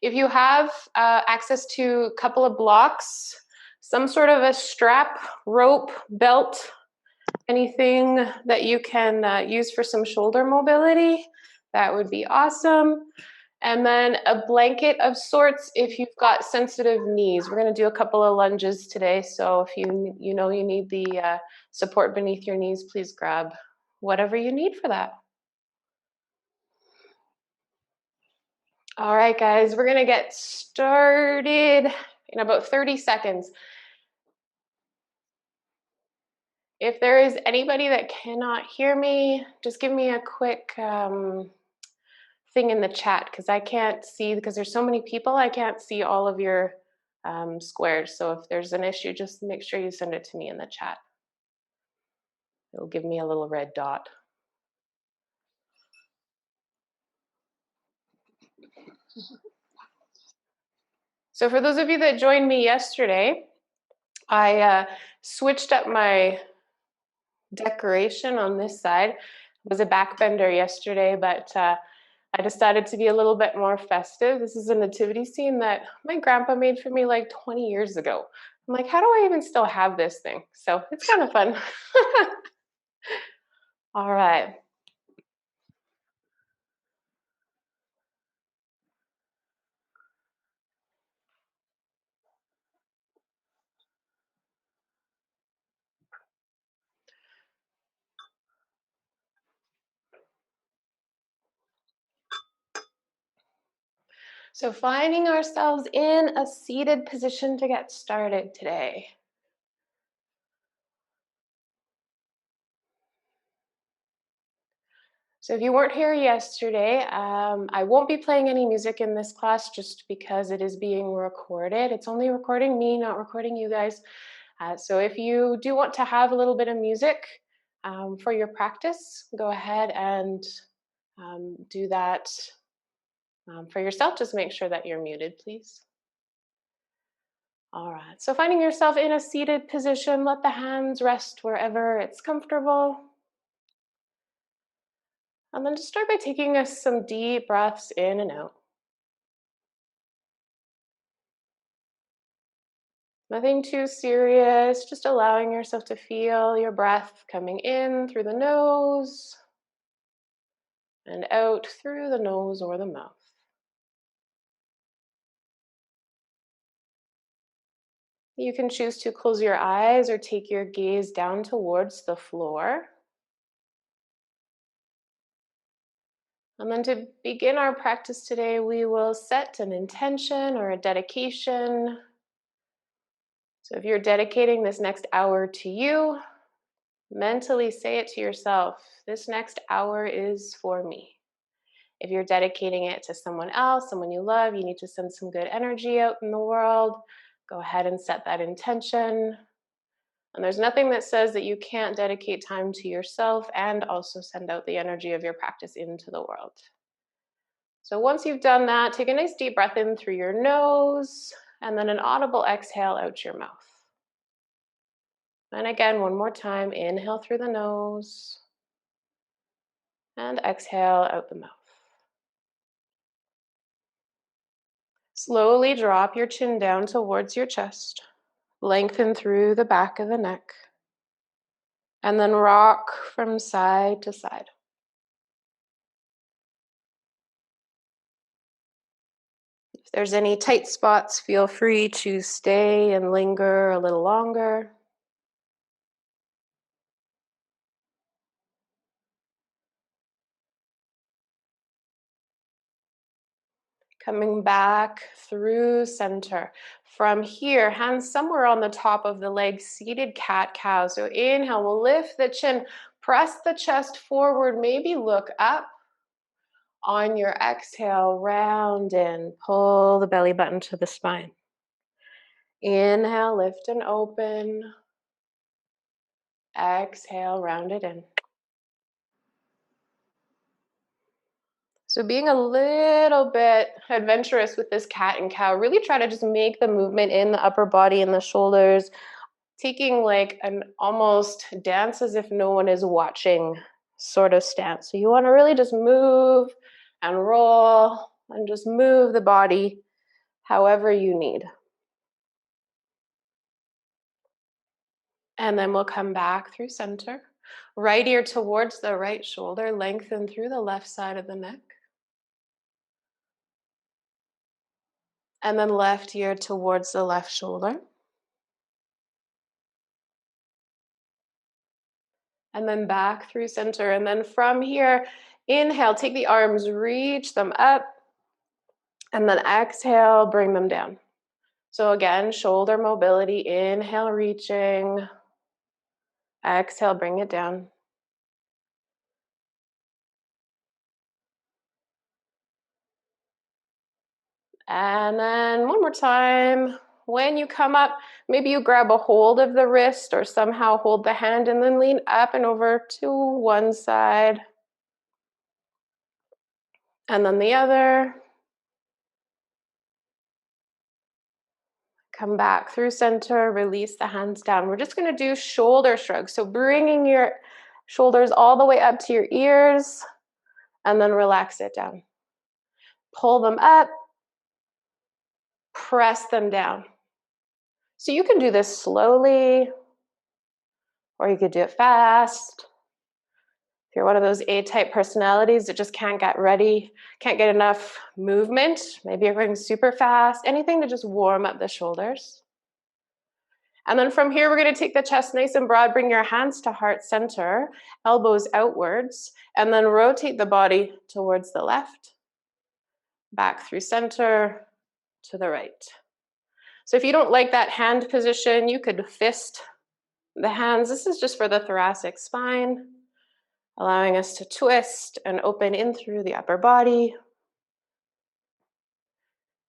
If you have access to a couple of blocks, some sort of a strap, rope, belt, anything that you can use for some shoulder mobility, that would be awesome. And then a blanket of sorts if you've got sensitive knees. We're going to do a couple of lunges today, so if you know you need the support beneath your knees, please grab whatever you need for that. All right, guys, we're going to get started in about 30 seconds. If there is anybody that cannot hear me, just give me a quick thing in the chat, because I can't see, because there's so many people, I can't see all of your squares. So if there's an issue, just make sure you send it to me in the chat. It'll give me a little red dot. So for those of you that joined me yesterday, I switched up my decoration on this side. It was a backbender yesterday, but I decided to be a little bit more festive. This is a nativity scene that my grandpa made for me like 20 years ago. I'm like, how do I even still have this thing? So it's kind of fun. All right. So finding ourselves in a seated position to get started today. So if you weren't here yesterday, I won't be playing any music in this class just because it is being recorded. It's only recording me, not recording you guys. So if you do want to have a little bit of music for your practice, go ahead and do that for yourself. Just make sure that you're muted, please. All right, so finding yourself in a seated position, let the hands rest wherever it's comfortable. And then just start by taking some deep breaths in and out. Nothing too serious, just allowing yourself to feel your breath coming in through the nose and out through the nose or the mouth. You can choose to close your eyes or take your gaze down towards the floor. And then to begin our practice today, we will set an intention or a dedication. So if you're dedicating this next hour to you, mentally say it to yourself, this next hour is for me. If you're dedicating it to someone else, someone you love, you need to send some good energy out in the world, go ahead and set that intention. And there's nothing that says that you can't dedicate time to yourself and also send out the energy of your practice into the world. So once you've done that, take a nice deep breath in through your nose and then an audible exhale out your mouth. And again, one more time, inhale through the nose and exhale out the mouth. Slowly drop your chin down towards your chest. Lengthen through the back of the neck. And then rock from side to side. If there's any tight spots, feel free to stay and linger a little longer. Coming back through center. From here, hands somewhere on the top of the legs, seated cat-cow. So inhale, we'll lift the chin, press the chest forward, maybe look up. On your exhale, round in, pull the belly button to the spine. Inhale, lift and open. Exhale, round it in. So being a little bit adventurous with this cat and cow, really try to just make the movement in the upper body and the shoulders, taking like an almost dance as if no one is watching sort of stance. So you want to really just move and roll and just move the body however you need. And then we'll come back through center. Right ear towards the right shoulder, lengthen through the left side of the neck. And then left ear towards the left shoulder. And then back through center. And then from here, inhale, take the arms, reach them up. And then exhale, bring them down. So again, shoulder mobility, inhale, reaching. Exhale, bring it down. And then one more time. When you come up, maybe you grab a hold of the wrist or somehow hold the hand and then lean up and over to one side. And then the other. Come back through center, release the hands down. We're just going to do shoulder shrugs. So bringing your shoulders all the way up to your ears and then relax it down. Pull them up, press them down. So you can do this slowly or you could do it fast. If you're one of those A-type personalities that just can't get ready, can't get enough movement, maybe you're going super fast, anything to just warm up the shoulders. And then from here, we're going to take the chest nice and broad, bring your hands to heart center, elbows outwards, and then rotate the body towards the left, back through center, to the right. So if you don't like that hand position, you could fist the hands. This is just for the thoracic spine, allowing us to twist and open in through the upper body.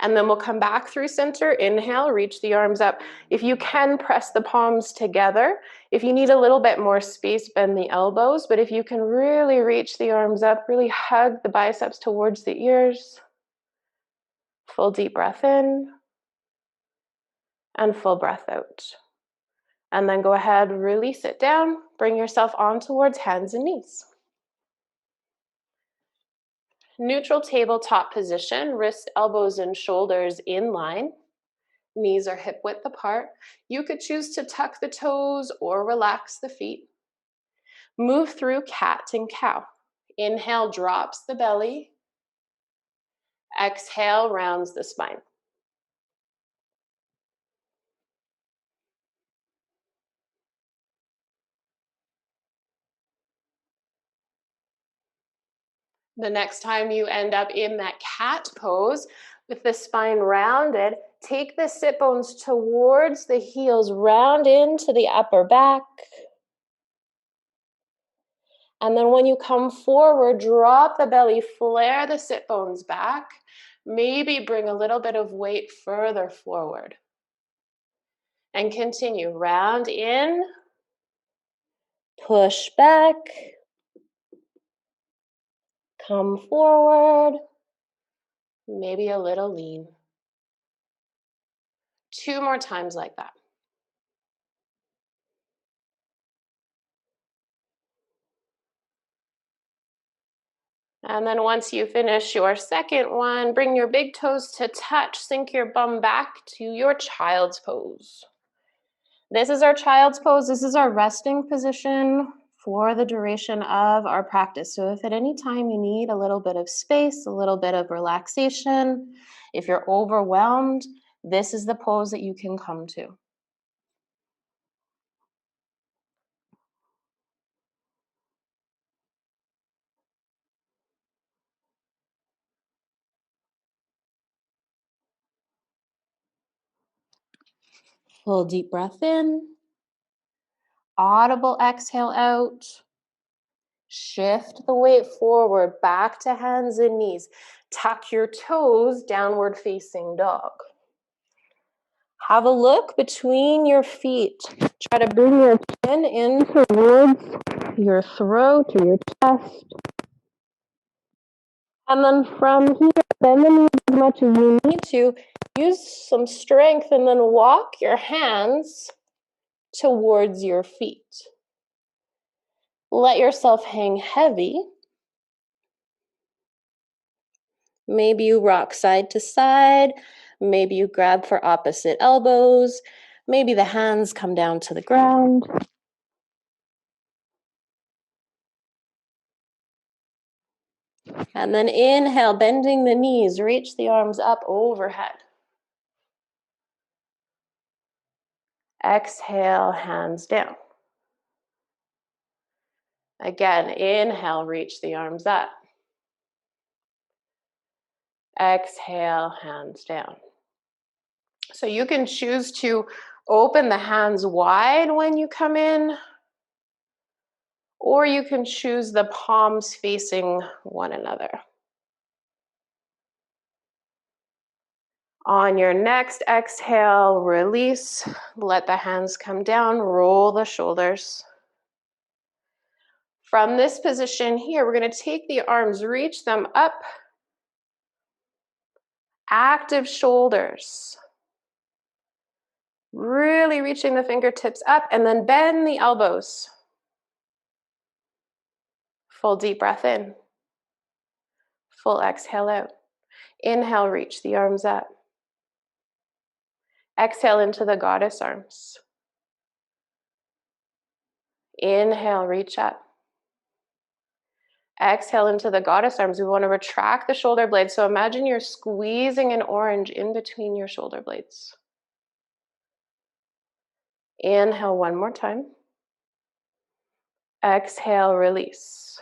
And then we'll come back through center. Inhale, reach the arms up. If you can, press the palms together. If you need a little bit more space, bend the elbows. But if you can really reach the arms up, really hug the biceps towards the ears. Full deep breath in. And full breath out. And then go ahead, release it down. Bring yourself on towards hands and knees. Neutral tabletop position, wrists, elbows, and shoulders in line. Knees are hip width apart. You could choose to tuck the toes or relax the feet. Move through cat and cow. Inhale, drops the belly. Exhale, rounds the spine. The next time you end up in that cat pose with the spine rounded, take the sit bones towards the heels, round into the upper back. And then when you come forward, drop the belly, flare the sit bones back. Maybe bring a little bit of weight further forward. And continue, round in, push back, come forward, maybe a little lean. 2 more times like that. And then once you finish your second one, bring your big toes to touch, sink your bum back to your child's pose. This is our child's pose. This is our resting position for the duration of our practice. So if at any time you need a little bit of space, a little bit of relaxation, if you're overwhelmed, this is the pose that you can come to. Full deep breath in, audible exhale out. Shift the weight forward, back to hands and knees. Tuck your toes, downward facing dog. Have a look between your feet. Try to bring your chin in towards your throat or your chest. And then from here, bend the knees as much as you need to. Use some strength and then walk your hands towards your feet. Let yourself hang heavy. Maybe you rock side to side. Maybe you grab for opposite elbows. Maybe the hands come down to the ground. And then inhale, bending the knees, reach the arms up overhead. Exhale, hands down. Again, inhale, reach the arms up. Exhale, hands down. So you can choose to open the hands wide when you come in, or you can choose the palms facing one another. On your next exhale, release. Let the hands come down, roll the shoulders. From this position here, we're going to take the arms, reach them up. Active shoulders. Really reaching the fingertips up, and then bend the elbows. Full deep breath in. Full exhale out. Inhale, reach the arms up. Exhale into the goddess arms. Inhale, reach up. Exhale into the goddess arms. We want to retract the shoulder blades. So imagine you're squeezing an orange in between your shoulder blades. Inhale one more time. Exhale, release.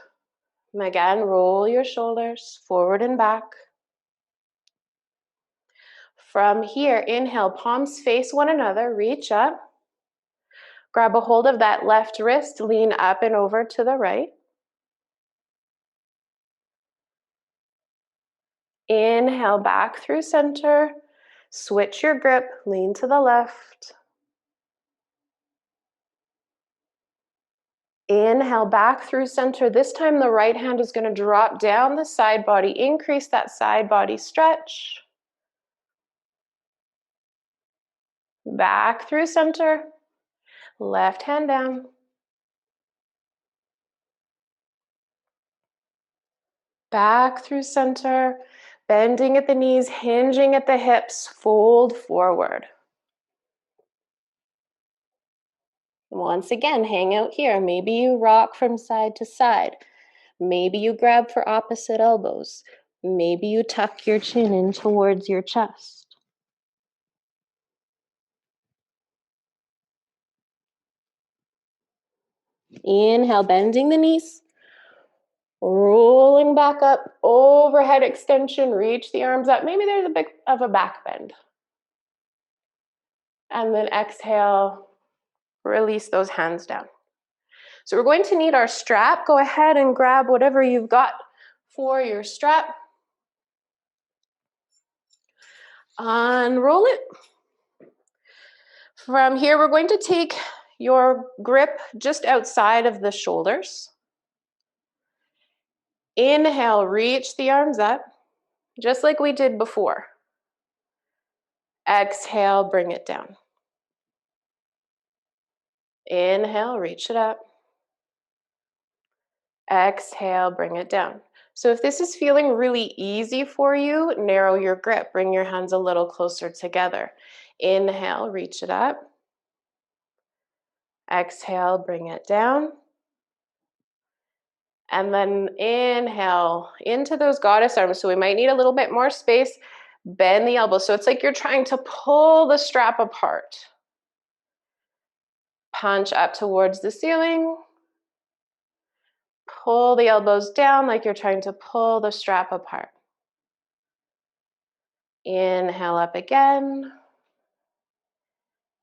And again, roll your shoulders forward and back. From here, inhale, palms face one another, reach up. Grab a hold of that left wrist, lean up and over to the right. Inhale, back through center. Switch your grip, lean to the left. Inhale, back through center. This time the right hand is going to drop down the side body. Increase that side body stretch. Back through center. Left hand down. Back through center. Bending at the knees, hinging at the hips. Fold forward. Once again, hang out here. Maybe you rock from side to side. Maybe you grab for opposite elbows. Maybe you tuck your chin in towards your chest. Inhale, bending the knees. Rolling back up, overhead extension, reach the arms up. Maybe there's a bit of a back bend. And then exhale, release those hands down. So we're going to need our strap. Go ahead and grab whatever you've got for your strap. Unroll it. From here, we're going to take your grip just outside of the shoulders. Inhale, reach the arms up, just like we did before. Exhale, bring it down. Inhale, reach it up. Exhale, bring it down. So if this is feeling really easy for you, narrow your grip. Bring your hands a little closer together. Inhale, reach it up. Exhale, bring it down. And then inhale into those goddess arms. So we might need a little bit more space. Bend the elbows. So it's like you're trying to pull the strap apart. Punch up towards the ceiling. Pull the elbows down like you're trying to pull the strap apart. Inhale up again.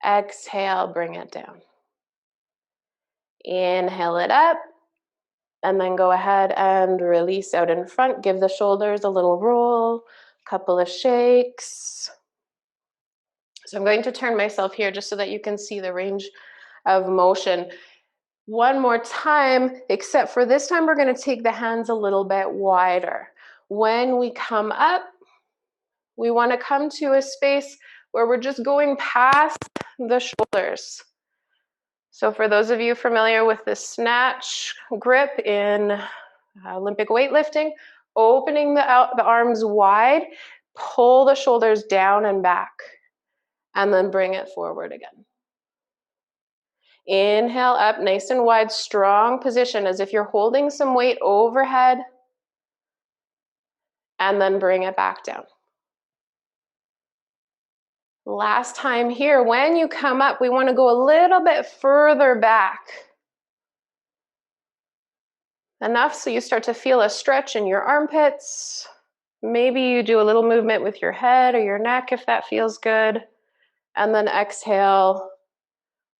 Exhale, bring it down. Inhale it up. And then go ahead and release out in front. Give the shoulders a little roll, couple of shakes. So I'm going to turn myself here just so that you can see the range of motion. One more time, except for this time, we're going to take the hands a little bit wider. When we come up, we want to come to a space where we're just going past the shoulders. So for those of you familiar with the snatch grip in Olympic weightlifting, opening the arms wide, Pull the shoulders down and back, and then bring it forward again. Inhale up, nice and wide, strong position as if you're holding some weight overhead, and then bring it back down. Last time here, when you come up, we want to go a little bit further back. Enough so you start to feel a stretch in your armpits. Maybe you do a little movement with your head or your neck if that feels good. And then exhale,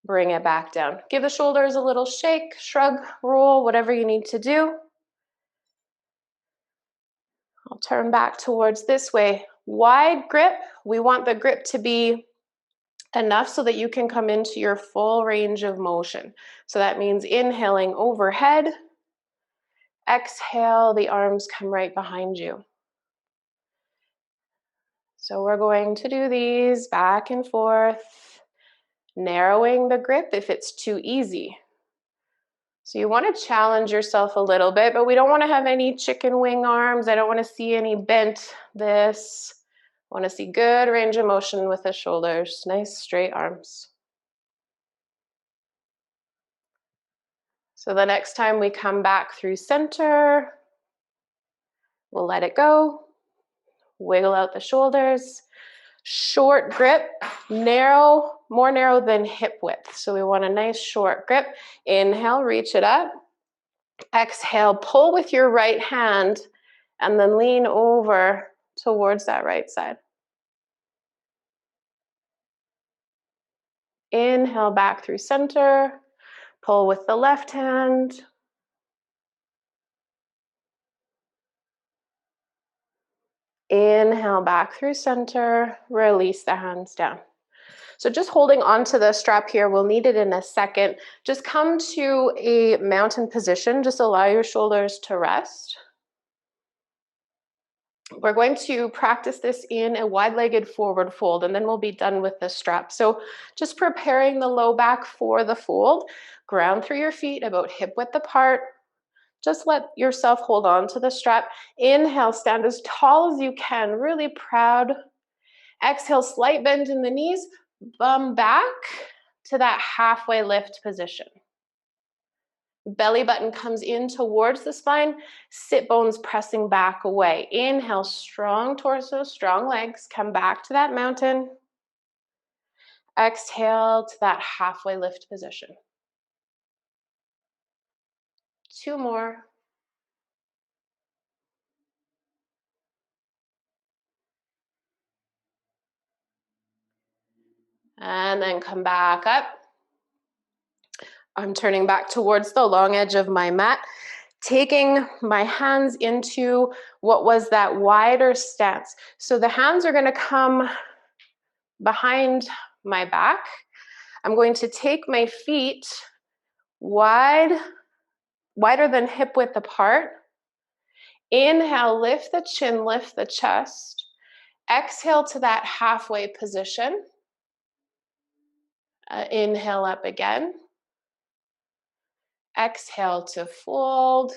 bring it back down. Give the shoulders a little shake, shrug, roll, whatever you need to do. I'll turn back towards this way. Wide grip. We want the grip to be enough so that you can come into your full range of motion. So that means inhaling overhead. Exhale, the arms come right behind you. So we're going to do these back and forth, narrowing the grip if it's too easy. So you want to challenge yourself a little bit, but we don't want to have any chicken wing arms. I don't want to see any bent this. I want to see good range of motion with the shoulders, nice straight arms. So the next time we come back through center, we'll let it go. Wiggle out the shoulders. Short grip, narrow, more narrow than hip width. So we want a nice short grip. Inhale, reach it up. Exhale, pull with your right hand and then lean over towards that right side. Inhale back through center. Pull with the left hand. Inhale back through center. Release the hands down. So just holding onto the strap here, we'll need it in a second. Just come to a mountain position. Just allow your shoulders to rest. We're going to practice this in a wide-legged forward fold, and then we'll be done with the strap. So just preparing the low back for the fold. Ground through your feet about hip width apart. Just let yourself hold on to the strap. Inhale, stand as tall as you can, really proud. Exhale, slight bend in the knees, bum back to that halfway lift position. Belly button comes in towards the spine, sit bones pressing back away. Inhale, strong torso, strong legs, come back to that mountain. Exhale to that halfway lift position. 2 more. And then come back up. I'm turning back towards the long edge of my mat, taking my hands into what was that wider stance. So the hands are going to come behind my back. I'm going to take my feet wider than hip width apart. Inhale, lift the chin, lift the chest. Exhale to that halfway position. Inhale up again. Exhale to fold.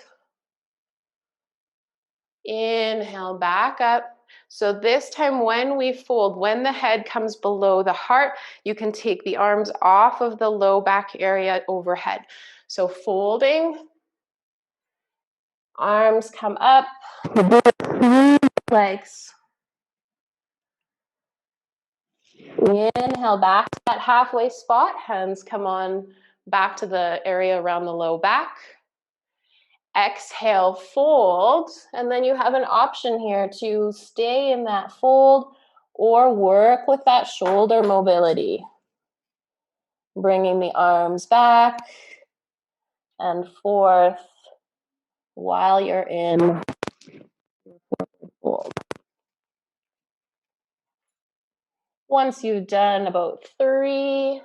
Inhale back up. So this time when we fold, when the head comes below the heart, you can take the arms off of the low back area overhead. So folding, arms come up, legs. Inhale back to that halfway spot, hands come on back to the area around the low back. Exhale, fold, and then you have an option here to stay in that fold or work with that shoulder mobility. Bringing the arms back and forth while you're in forward fold. Once you've done about 3,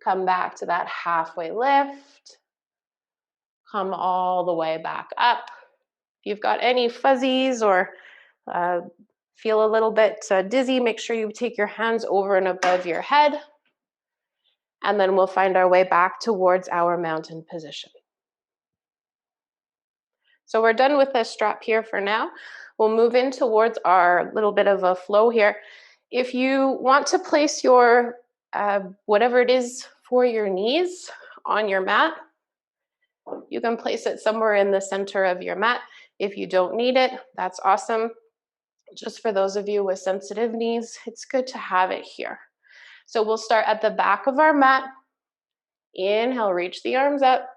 come back to that halfway lift. Come all the way back up. If you've got any fuzzies or feel a little bit dizzy, make sure you take your hands over and above your head. And then we'll find our way back towards our mountain position. So we're done with the strap here for now. We'll move in towards our little bit of a flow here. If you want to place your whatever it is for your knees on your mat, you can place it somewhere in the center of your mat. If you don't need it, that's awesome. Just for those of you with sensitive knees, it's good to have it here. So we'll start at the back of our mat. Inhale, reach the arms up.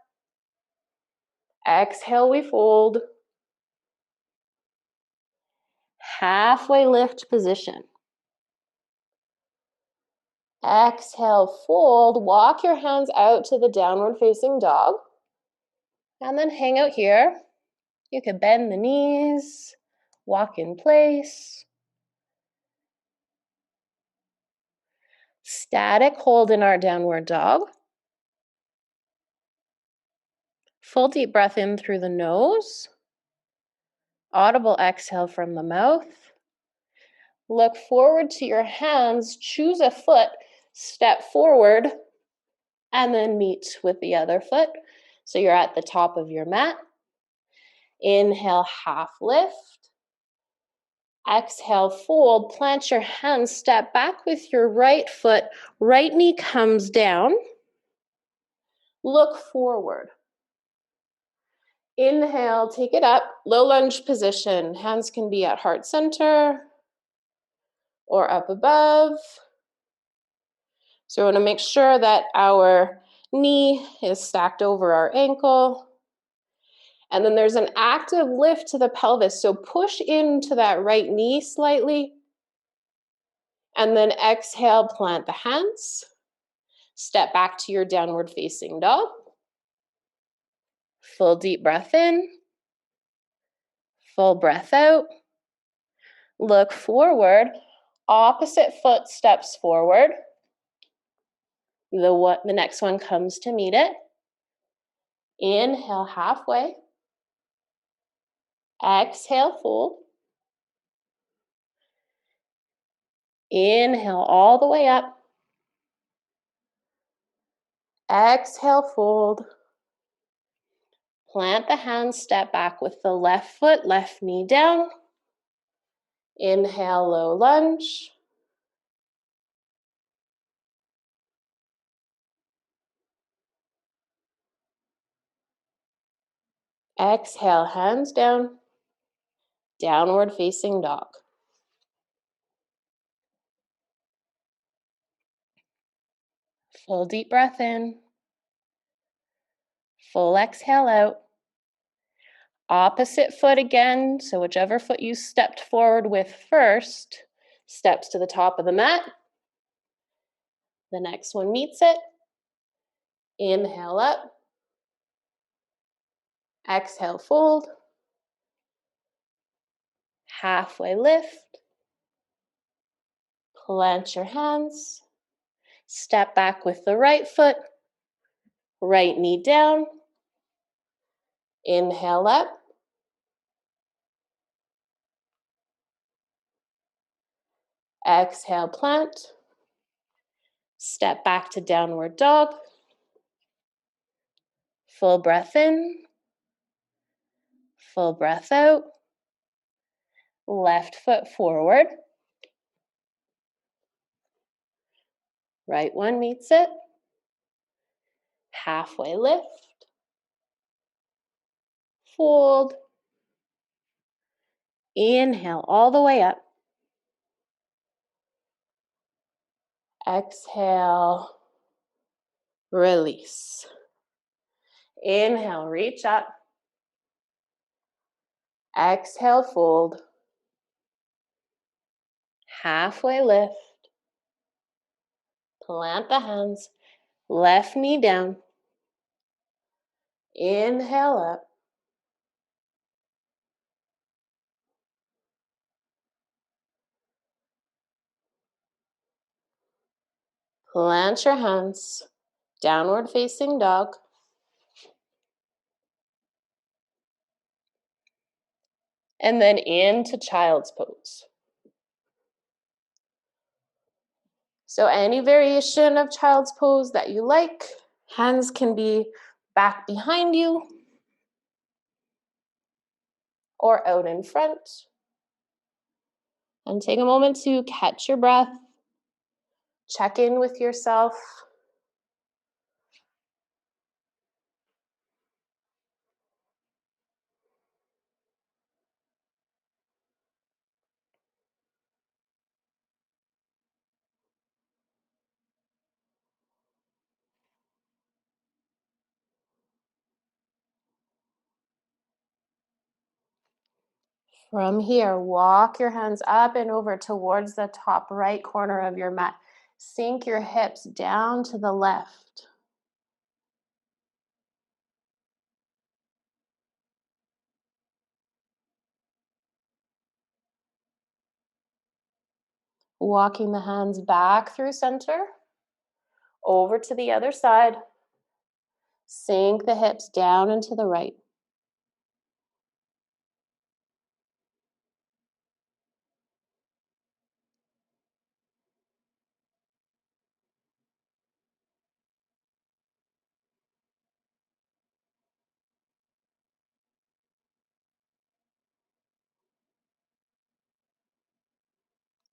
Exhale, we fold. Halfway lift position. Exhale, fold. Walk your hands out to the downward facing dog. And then hang out here. You can bend the knees, walk in place. Static hold in our downward dog. Full deep breath in through the nose. Audible exhale from the mouth. Look forward to your hands. Choose a foot. Step forward and then meet with the other foot. So you're at the top of your mat. Inhale, half lift. Exhale, fold. Plant your hands. Step back with your right foot. Right knee comes down. Look forward. Inhale, take it up. Low lunge position. Hands can be at heart center or up above. So we want to make sure that our knee is stacked over our ankle. And then there's an active lift to the pelvis. So push into that right knee slightly. And then exhale, plant the hands. Step back to your downward facing dog. Full deep breath in. Full breath out. Look forward. Opposite foot steps forward. The next one comes to meet it. Inhale, halfway. Exhale, fold. Inhale all the way up. Exhale, fold. Plant the hands, step back with the left foot, left knee down. Inhale, low lunge. Exhale, hands down. Downward facing dog. Full deep breath in. Full exhale out. Opposite foot again. So whichever foot you stepped forward with first steps to the top of the mat. The next one meets it. Inhale up. Exhale, fold. Halfway lift. Plant your hands. Step back with the right foot. Right knee down. Inhale up. Exhale, plant. Step back to downward dog. Full breath in. Full breath out. Left foot forward. Right one meets it. Halfway lift. Fold. Inhale all the way up. Exhale. Release. Inhale, reach up. Exhale, fold. Halfway lift. Plant the hands. Left knee down. Inhale up. Plant your hands. Downward facing dog. And then into child's pose. So any variation of child's pose that you like, hands can be back behind you. or out in front. And take a moment to catch your breath. Check in with yourself. From here, walk your hands up and over towards the top right corner of your mat. Sink your hips down to the left. Walking the hands back through center, over to the other side. Sink the hips down and to the right.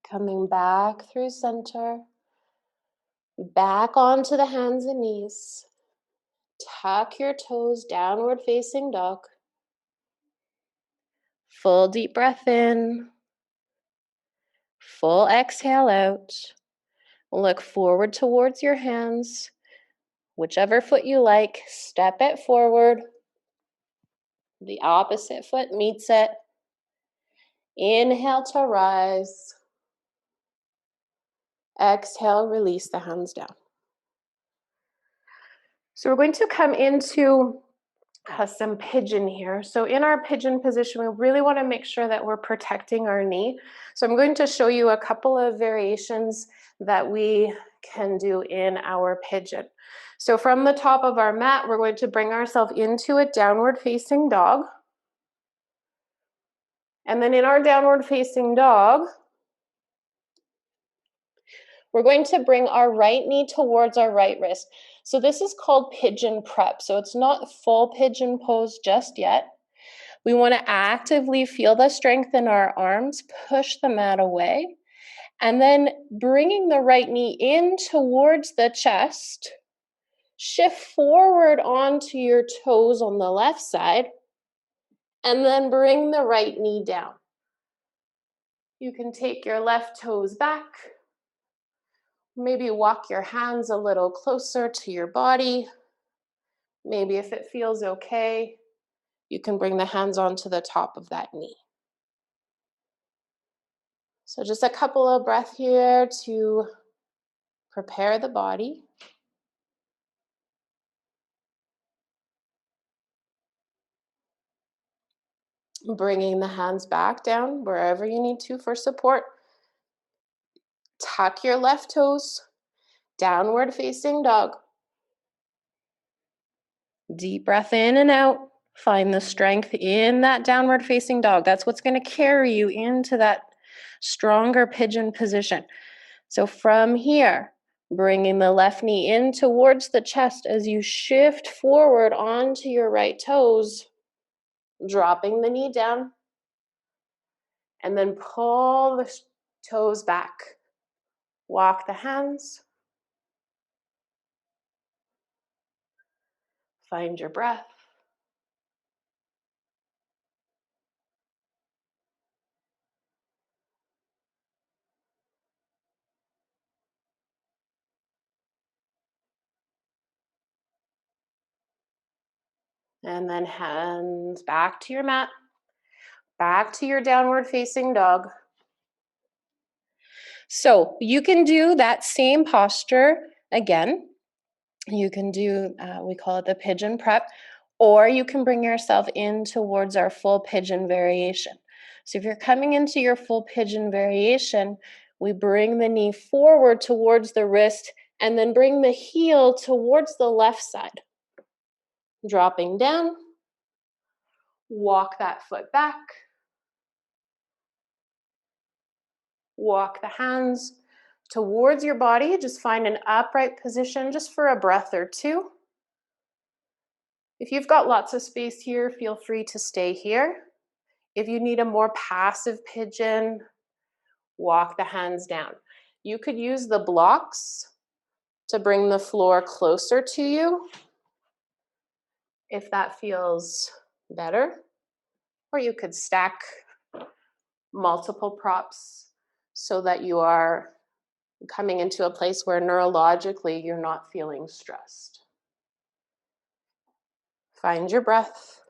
Coming back through center, back onto the hands and knees. Tuck your toes, downward facing dog. Full deep breath in. Full exhale out. Look forward towards your hands. Whichever foot you like, step it forward. The opposite foot meets it. Inhale to rise. Exhale, release the hands down. So we're going to come into some pigeon here. So in our pigeon position, we really want to make sure that we're protecting our knee. So I'm going to show you a couple of variations that we can do in our pigeon. So from the top of our mat, we're going to bring ourselves into a downward facing dog. And then in our downward facing dog, we're going to bring our right knee towards our right wrist. So this is called pigeon prep. So it's not full pigeon pose just yet. We want to actively feel the strength in our arms, push the mat away, and then bringing the right knee in towards the chest. Shift forward onto your toes on the left side, and then bring the right knee down. You can take your left toes back. Maybe walk your hands a little closer to your body. Maybe if it feels okay, you can bring the hands onto the top of that knee. So just a couple of breaths here to prepare the body. Bringing the hands back down wherever you need to for support. Tuck your left toes, downward facing dog. Deep breath in and out. Find the strength in that downward facing dog. That's what's going to carry you into that stronger pigeon position. So from here, bringing the left knee in towards the chest as you shift forward onto your right toes, dropping the knee down, and then pull the toes back. Walk the hands. Find your breath. And then hands back to your mat, back to your downward facing dog. So you can do that same posture again. You can do, we call it the pigeon prep, or you can bring yourself in towards our full pigeon variation. So if you're coming into your full pigeon variation, we bring the knee forward towards the wrist and then bring the heel towards the left side. Dropping down, walk that foot back. Walk the hands towards your body. Just find an upright position just for a breath or two. If you've got lots of space here, feel free to stay here. If you need a more passive pigeon, walk the hands down. You could use the blocks to bring the floor closer to you if that feels better, or you could stack multiple props so that you are coming into a place where neurologically you're not feeling stressed. Find your breath.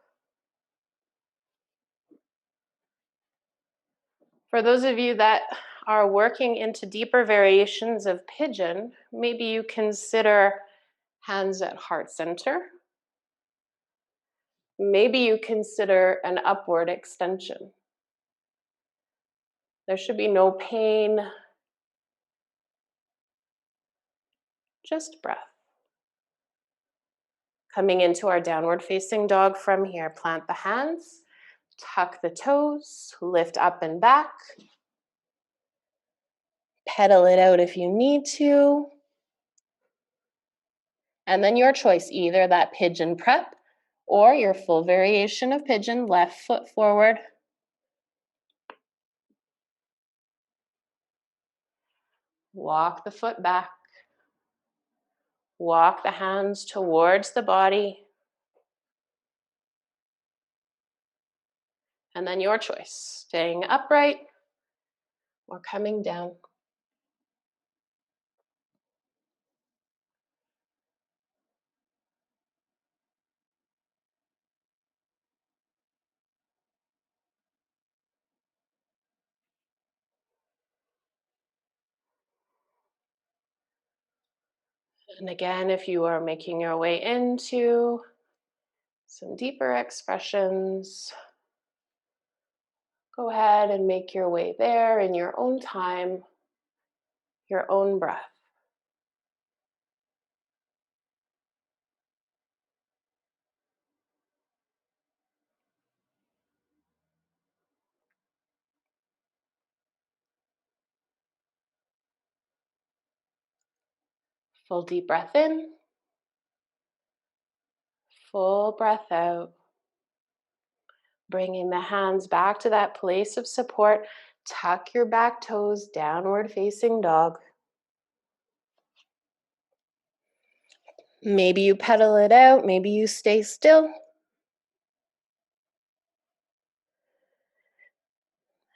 For those of you that are working into deeper variations of pigeon, maybe you consider hands at heart center. Maybe you consider an upward extension. There should be no pain, just breath. Coming into our downward facing dog from here, plant the hands, tuck the toes, lift up and back. Pedal it out if you need to. And then your choice, either that pigeon prep or your full variation of pigeon, left foot forward. Walk the foot back. Walk the hands towards the body. And then your choice, staying upright or coming down. And again, if you are making your way into some deeper expressions, go ahead and make your way there in your own time, your own breath. Full deep breath in, full breath out. Bringing the hands back to that place of support. Tuck your back toes, downward facing dog. Maybe you pedal it out, maybe you stay still.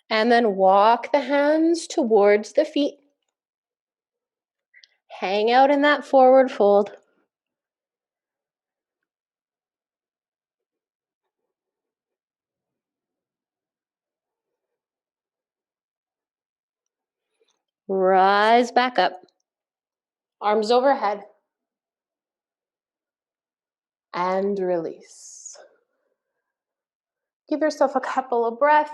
And then walk the hands towards the feet. Hang out in that forward fold. Rise back up. Arms overhead. And release. Give yourself a couple of breaths,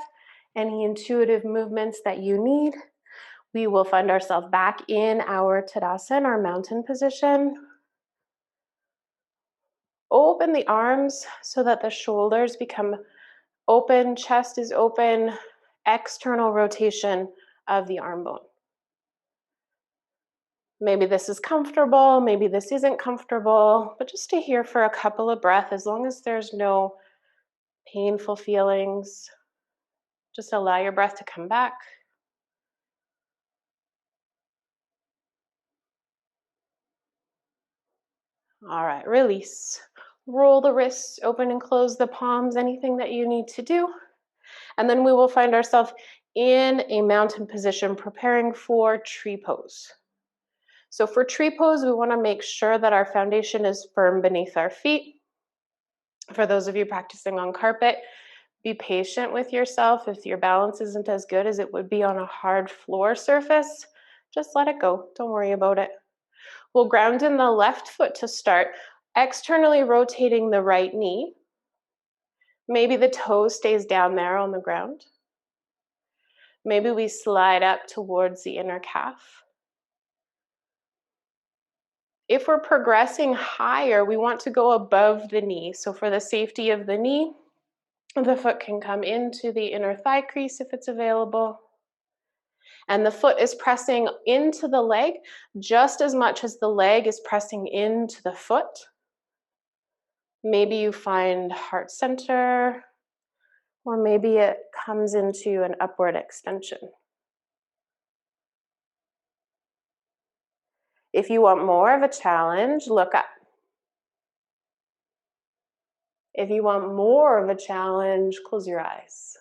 any intuitive movements that you need. We will find ourselves back in our Tadasana, our mountain position. Open the arms so that the shoulders become open, chest is open, external rotation of the arm bone. Maybe this is comfortable, maybe this isn't comfortable, but just stay here for a couple of breaths, as long as there's no painful feelings. Just allow your breath to come back. All right, release. Roll the wrists, open and close the palms, anything that you need to do. And then we will find ourselves in a mountain position, preparing for tree pose. So for tree pose, we want to make sure that our foundation is firm beneath our feet. For those of you practicing on carpet, be patient with yourself. If your balance isn't as good as it would be on a hard floor surface, just let it go. Don't worry about it. We'll ground in the left foot to start, externally rotating the right knee. Maybe the toe stays down there on the ground. Maybe we slide up towards the inner calf. If we're progressing higher, we want to go above the knee. So for the safety of the knee, the foot can come into the inner thigh crease if it's available. And the foot is pressing into the leg just as much as the leg is pressing into the foot. Maybe you find heart center, or maybe it comes into an upward extension. If you want more of a challenge, look up. If you want more of a challenge, close your eyes.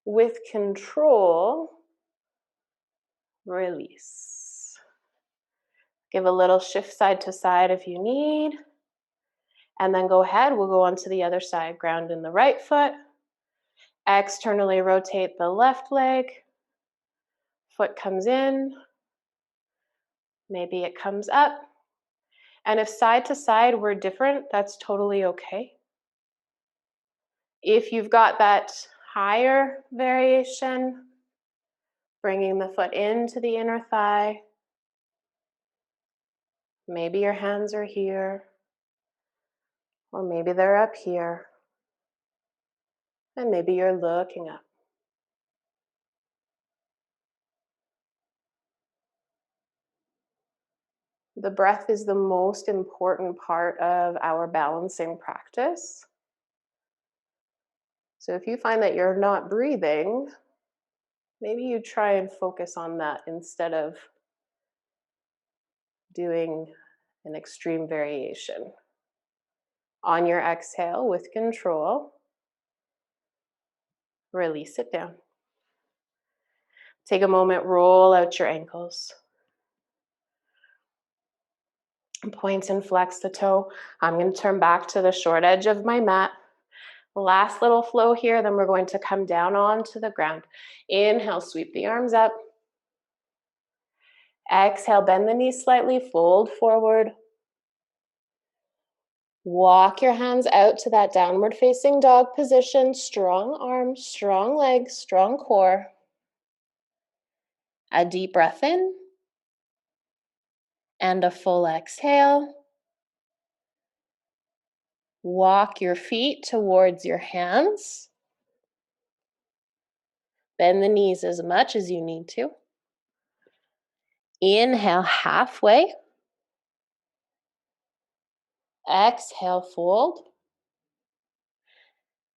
With control, release. Give a little shift side to side if you need. And then go ahead, we'll go on to the other side. Ground in the right foot. Externally rotate the left leg. Foot comes in. Maybe it comes up. And if side to side were different, that's totally okay. If you've got that higher variation, bringing the foot into the inner thigh. Maybe your hands are here, or maybe they're up here, and maybe you're looking up. The breath is the most important part of our balancing practice. So if you find that you're not breathing, maybe you try and focus on that instead of doing an extreme variation. On your exhale, with control, release it down. Take a moment, roll out your ankles. Point and flex the toe. I'm going to turn back to the short edge of my mat. Last little flow here, then we're going to come down onto the ground. Inhale, sweep the arms up. Exhale, bend the knees slightly, fold forward. Walk your hands out to that downward facing dog position. Strong arms, strong legs, strong core. A deep breath in and a full exhale. Walk your feet towards your hands. Bend the knees as much as you need to. Inhale halfway. Exhale, fold.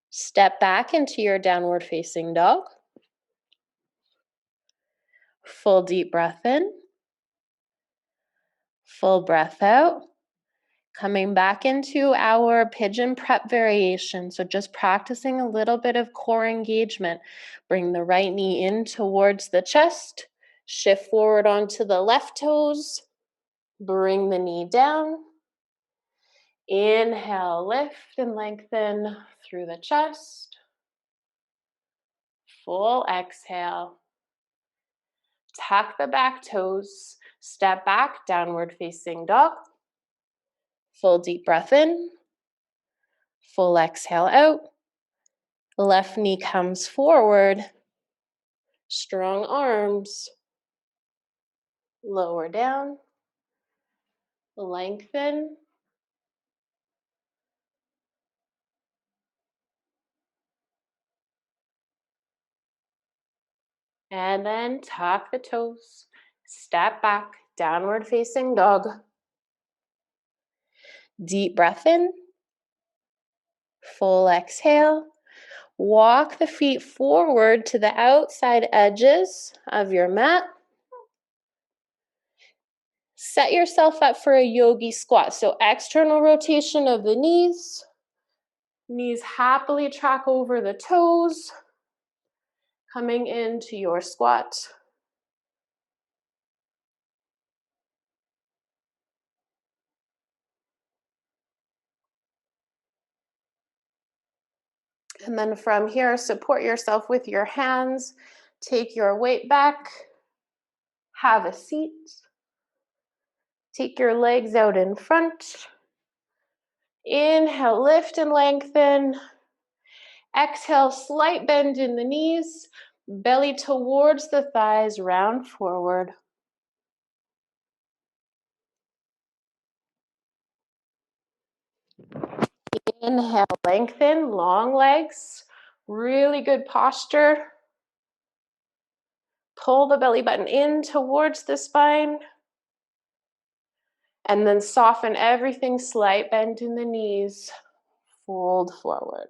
Step back into your downward facing dog. Full deep breath in. Full breath out. Coming back into our pigeon prep variation. So just practicing a little bit of core engagement. Bring the right knee in towards the chest. Shift forward onto the left toes. Bring the knee down. Inhale, lift and lengthen through the chest. Full exhale. Tuck the back toes. Step back, downward facing dog. Full deep breath in. Full exhale out. Left knee comes forward. Strong arms. Lower down. Lengthen. And then tuck the toes. Step back, downward facing dog. Deep breath in. Full exhale. Walk the feet forward to the outside edges of your mat. Set yourself up for a yogi squat. So external rotation of the knees. Knees happily track over the toes. Coming into your squat. And then from here, support yourself with your hands. Take your weight back. Have a seat. Take your legs out in front. Inhale, lift and lengthen. Exhale, slight bend in the knees. Belly towards the thighs, round forward. Inhale, lengthen, long legs. Really good posture. Pull the belly button in towards the spine. And then soften everything, slight bend in the knees, fold forward.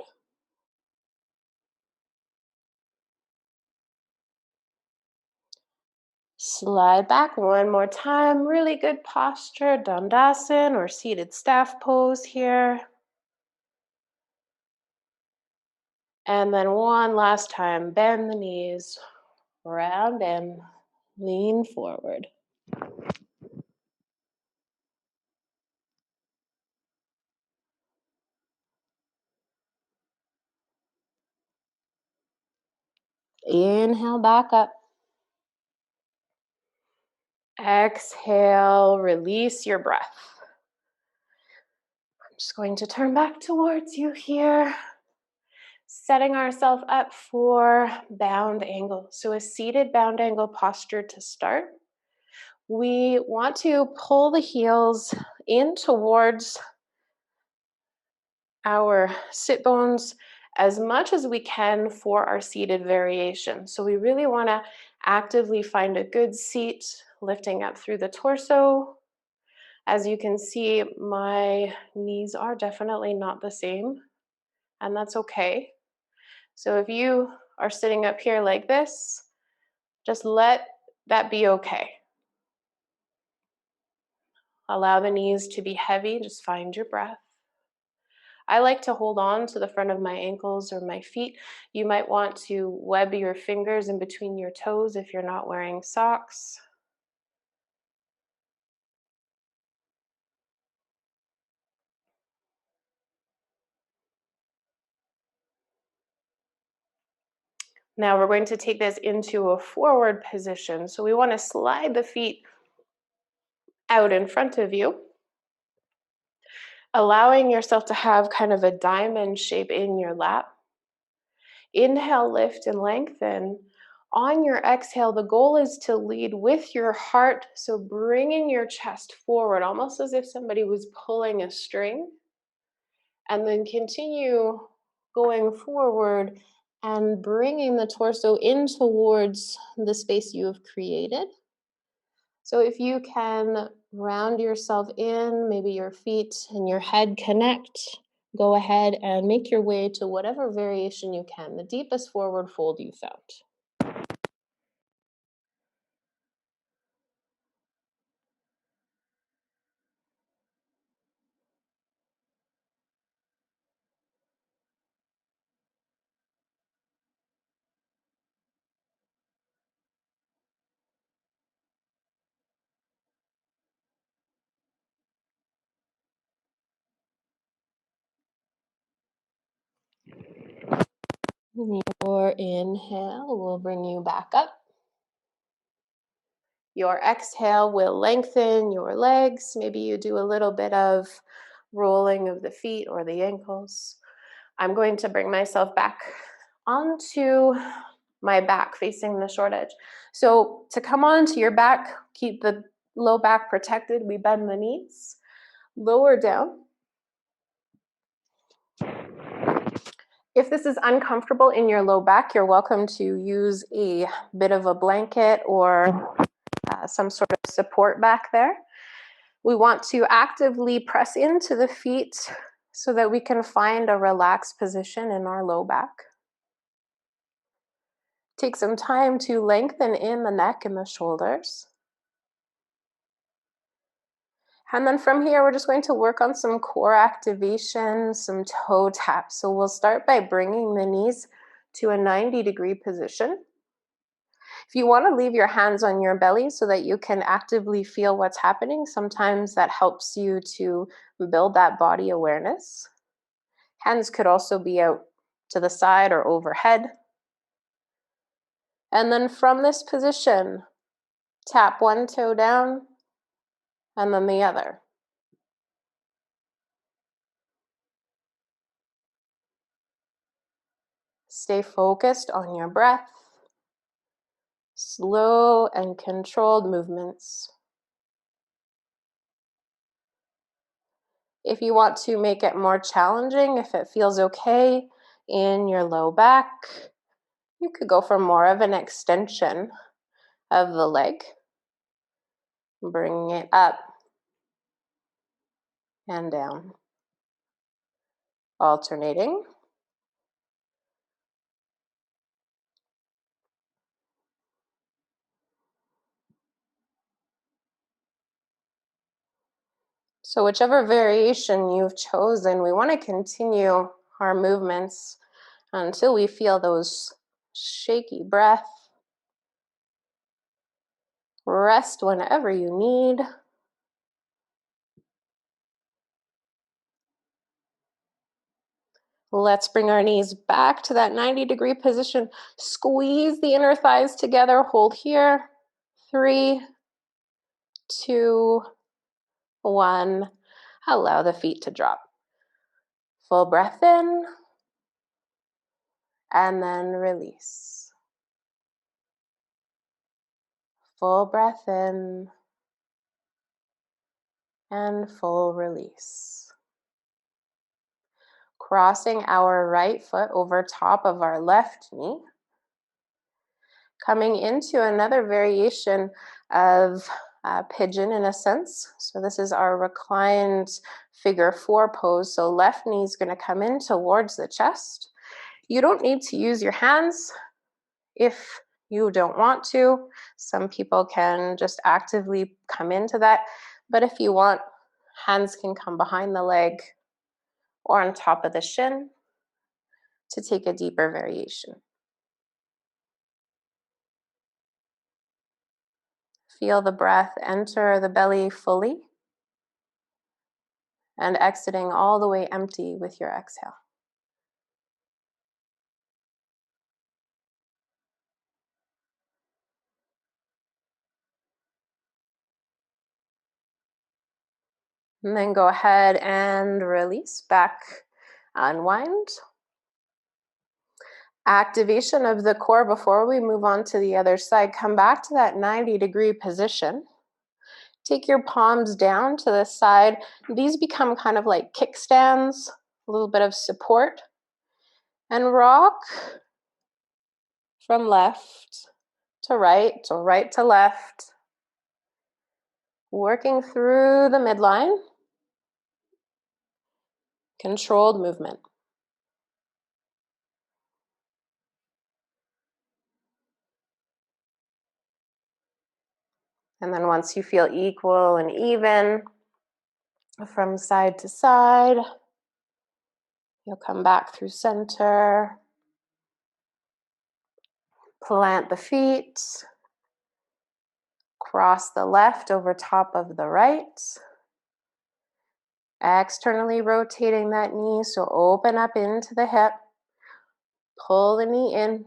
Slide back one more time. Really good posture, Dandasana or seated staff pose here. And then one last time, bend the knees, round in, lean forward. Inhale back up. Exhale, release your breath. I'm just going to turn back towards you here. Setting ourselves up for bound angle. So a seated bound angle posture to start. We want to pull the heels in towards our sit bones as much as we can for our seated variation. So we really want to actively find a good seat, lifting up through the torso. As you can see, my knees are definitely not the same, and that's okay. So if you are sitting up here like this, just let that be okay. Allow the knees to be heavy, just find your breath. I like to hold on to the front of my ankles or my feet. You might want to web your fingers in between your toes if you're not wearing socks. Now we're going to take this into a forward position. So we want to slide the feet out in front of you, allowing yourself to have kind of a diamond shape in your lap. Inhale, lift and lengthen. On your exhale, the goal is to lead with your heart, so bringing your chest forward, almost as if somebody was pulling a string. And then continue going forward and bringing the torso in towards the space you have created. So if you can round yourself in, maybe your feet and your head connect, go ahead and make your way to whatever variation you can, the deepest forward fold you found. Your inhale will bring you back up. Your exhale will lengthen your legs. Maybe you do a little bit of rolling of the feet or the ankles. I'm going to bring myself back onto my back facing the short edge. So to come onto your back, keep the low back protected. We bend the knees, lower down. If this is uncomfortable in your low back, you're welcome to use a bit of a blanket or some sort of support back there. We want to actively press into the feet so that we can find a relaxed position in our low back. Take some time to lengthen in the neck and the shoulders. And then from here, we're just going to work on some core activation, some toe taps. So we'll start by bringing the knees to a 90-degree position. If you want to leave your hands on your belly so that you can actively feel what's happening, sometimes that helps you to build that body awareness. Hands could also be out to the side or overhead. And then from this position, tap one toe down and then the other. Stay focused on your breath. Slow and controlled movements. If you want to make it more challenging, if it feels okay in your low back, you could go for more of an extension of the leg. Bring it up and down. Alternating. So whichever variation you've chosen, we want to continue our movements until we feel those shaky breath. Rest whenever you need. Let's bring our knees back to that 90-degree position. Squeeze the inner thighs together. Hold here. 3, 2, 1. Allow the feet to drop. Full breath in. And then release. Full breath in. And full release. Crossing our right foot over top of our left knee. Coming into another variation of pigeon in a sense. So this is our reclined figure 4 pose. So left knee is going to come in towards the chest. You don't need to use your hands if you don't want to. Some people can just actively come into that. But if you want, hands can come behind the leg or on top of the shin to take a deeper variation. Feel the breath enter the belly fully and exiting all the way empty with your exhale. And then go ahead and release back, unwind. Activation of the core before we move on to the other side. Come back to that 90-degree position. Take your palms down to the side. These become kind of like kickstands, a little bit of support. And rock from left to right or right to left. Working through the midline. Controlled movement. And then once you feel equal and even from side to side, you'll come back through center. Plant the feet. Cross the left over top of the right. Externally rotating that knee, so open up into the hip. Pull the knee in.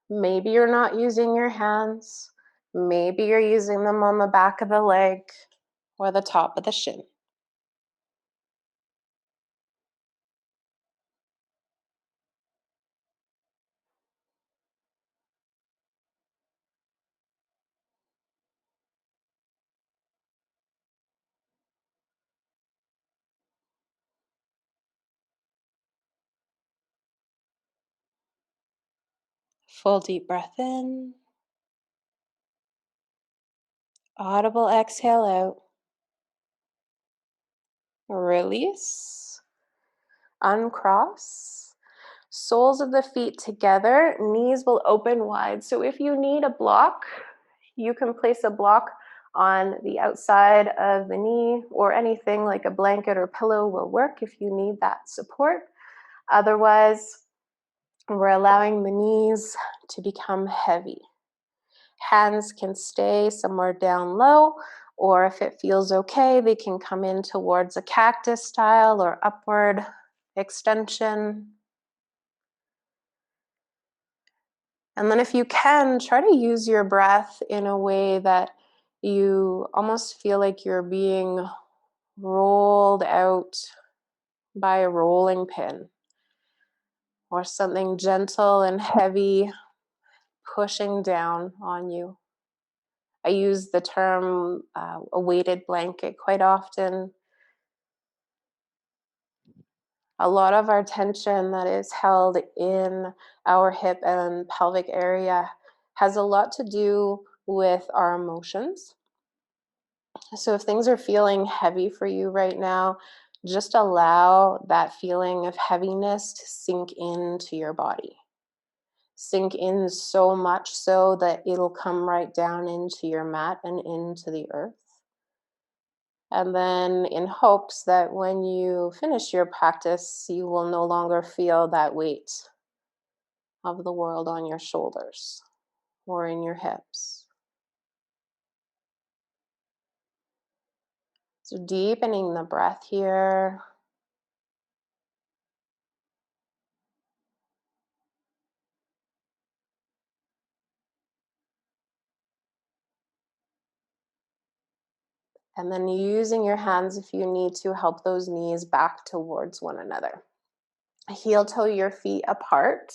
Maybe you're not using your hands. Maybe you're using them on the back of the leg or the top of the shin. Full deep breath in. Audible exhale out. Release. Uncross. Soles of the feet together. Knees will open wide. So if you need a block, you can place a block on the outside of the knee, or anything like a blanket or pillow will work if you need that support. Otherwise, we're allowing the knees to become heavy. Hands can stay somewhere down low, or if it feels okay, they can come in towards a cactus style or upward extension. And then if you can, try to use your breath in a way that you almost feel like you're being rolled out by a rolling pin, or something gentle and heavy pushing down on you. I use the term a weighted blanket quite often. A lot of our tension that is held in our hip and pelvic area has a lot to do with our emotions. So if things are feeling heavy for you right now, Just allow that feeling of heaviness to sink into your body. Sink in so much so that it'll come right down into your mat and into the earth. And then in hopes that when you finish your practice, you will no longer feel that weight of the world on your shoulders or in your hips. So deepening the breath here. And then using your hands, if you need to, help those knees back towards one another. Heel toe your feet apart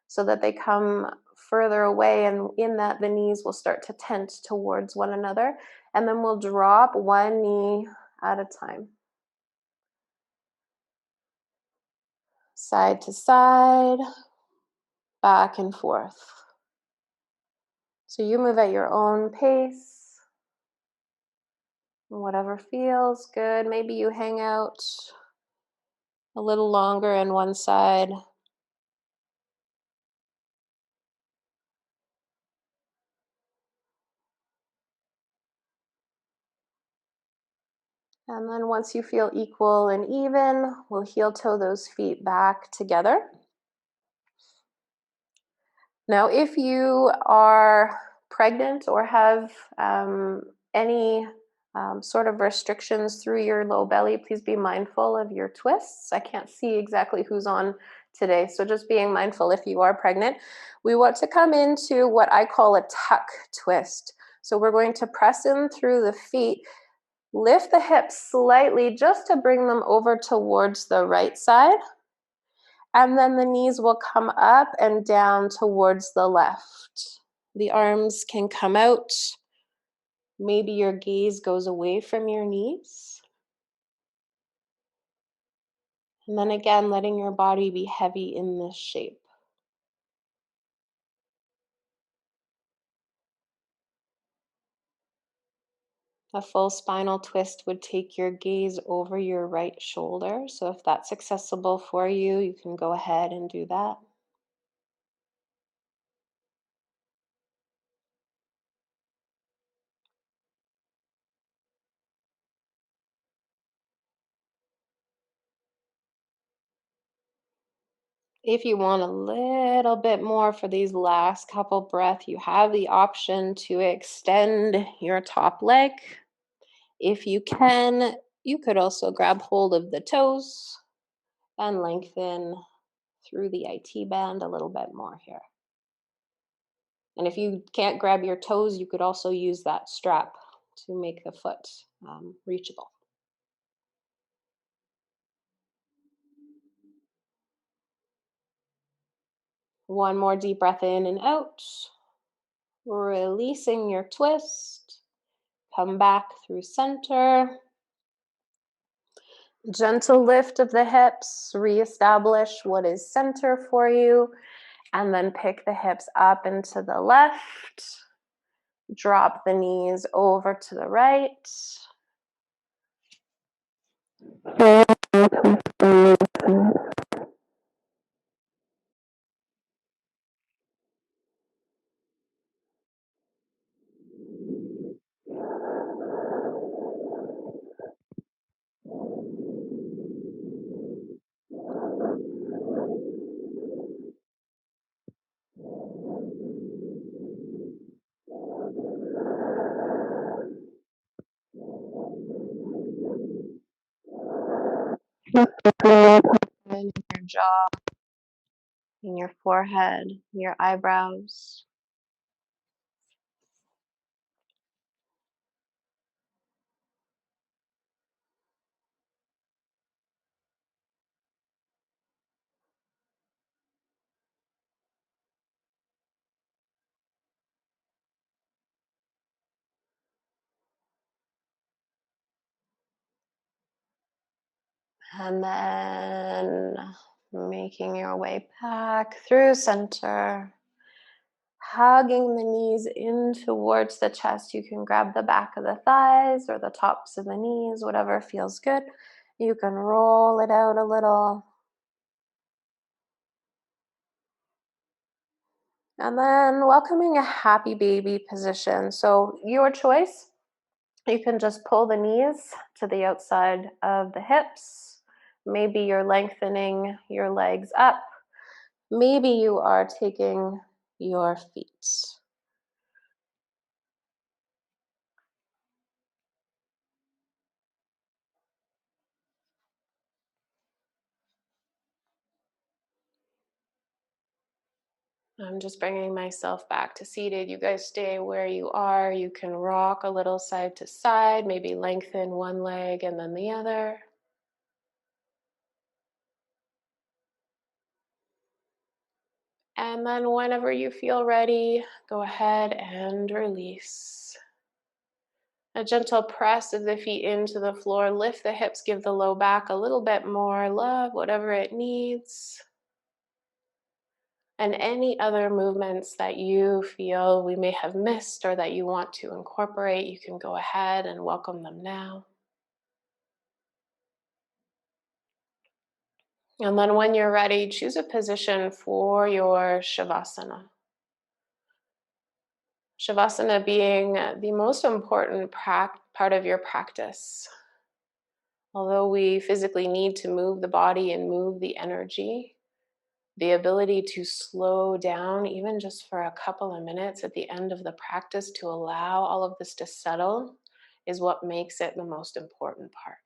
so that they come further away, and in that the knees will start to tent towards one another. And then we'll drop one knee at a time. Side to side, back and forth. So you move at your own pace, whatever feels good. Maybe you hang out a little longer on one side. And then once you feel equal and even, we'll heel toe those feet back together. Now, if you are pregnant or have any sort of restrictions through your low belly, please be mindful of your twists. I can't see exactly who's on today, so just being mindful if you are pregnant. We want to come into what I call a tuck twist. So we're going to press in through the feet, lift the hips slightly just to bring them over towards the right side. And then the knees will come up and down towards the left. The arms can come out. Maybe your gaze goes away from your knees. And then again, letting your body be heavy in this shape. A full spinal twist would take your gaze over your right shoulder. So if that's accessible for you, you can go ahead and do that. If you want a little bit more for these last couple breaths, you have the option to extend your top leg. If you can, you could also grab hold of the toes and lengthen through the IT band a little bit more here. And if you can't grab your toes, you could also use that strap to make the foot reachable. One more deep breath in and out, releasing your twist. Come back through center. Gentle lift of the hips, reestablish what is center for you, and then pick the hips up and to the left. Drop the knees over to the right. In your jaw, in your forehead, your eyebrows. And then making your way back through center. Hugging the knees in towards the chest. You can grab the back of the thighs or the tops of the knees, whatever feels good. You can roll it out a little. And then welcoming a happy baby position. So your choice. You can just pull the knees to the outside of the hips. Maybe you're lengthening your legs up. Maybe you are taking your feet. I'm just bringing myself back to seated. You guys stay where you are. You can rock a little side to side, maybe lengthen one leg and then the other. And then whenever you feel ready, go ahead and release. A gentle press of the feet into the floor. Lift the hips, give the low back a little bit more love, whatever it needs. And any other movements that you feel we may have missed or that you want to incorporate, you can go ahead and welcome them now. And then when you're ready, choose a position for your Shavasana. Shavasana being the most important part of your practice. Although we physically need to move the body and move the energy, the ability to slow down, even just for a couple of minutes at the end of the practice, to allow all of this to settle, is what makes it the most important part.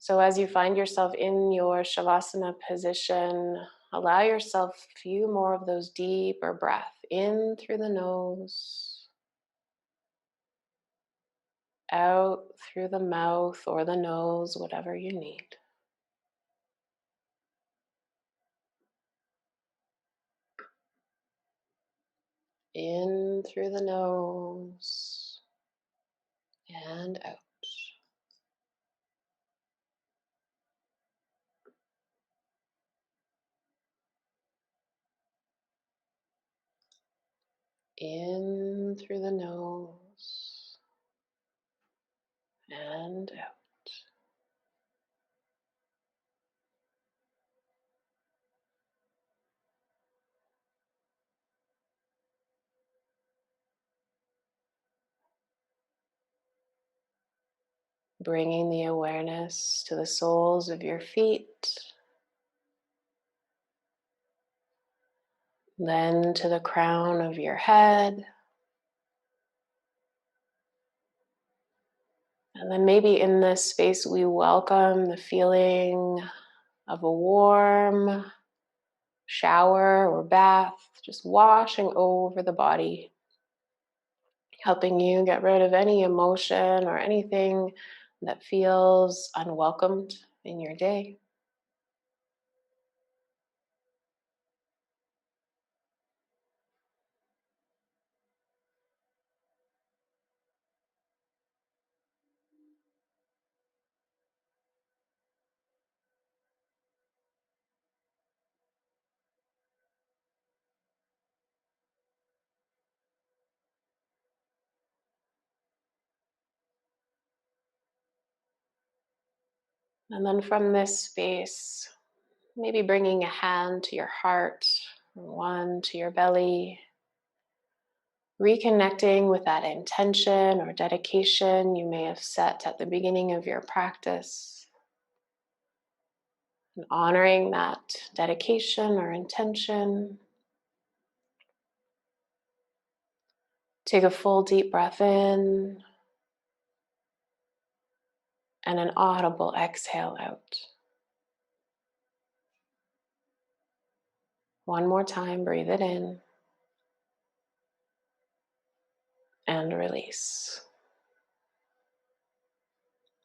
So as you find yourself in your Shavasana position, allow yourself a few more of those deeper breaths in through the nose, out through the mouth or the nose, whatever you need. In through the nose and out. In through the nose and out. Bringing the awareness to the soles of your feet, then to the crown of your head, and then maybe in this space we welcome the feeling of a warm shower or bath, just washing over the body, helping you get rid of any emotion or anything that feels unwelcomed in your day. And then from this space, maybe bringing a hand to your heart, one to your belly, reconnecting with that intention or dedication you may have set at the beginning of your practice, and honoring that dedication or intention. Take a full deep breath in and an audible exhale out. One more time, breathe it in and release.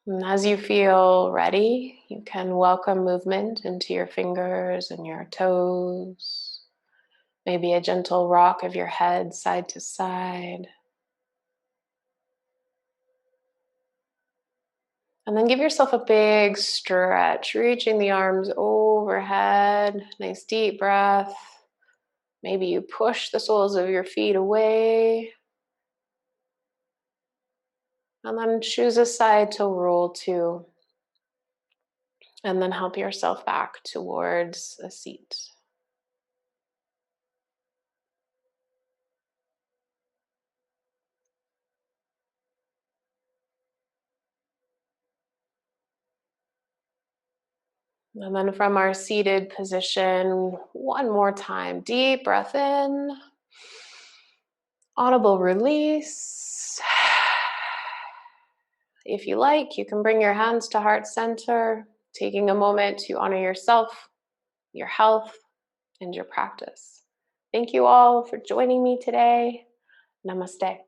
And as you feel ready, you can welcome movement into your fingers and your toes. Maybe a gentle rock of your head side to side. And then give yourself a big stretch, reaching the arms overhead. Nice deep breath. Maybe you push the soles of your feet away. And then choose a side to roll to. And then help yourself back towards a seat. And then from our seated position, one more time, deep breath in, audible release. If you like, you can bring your hands to heart center, taking a moment to honor yourself, your health, and your practice. Thank you all for joining me today. Namaste.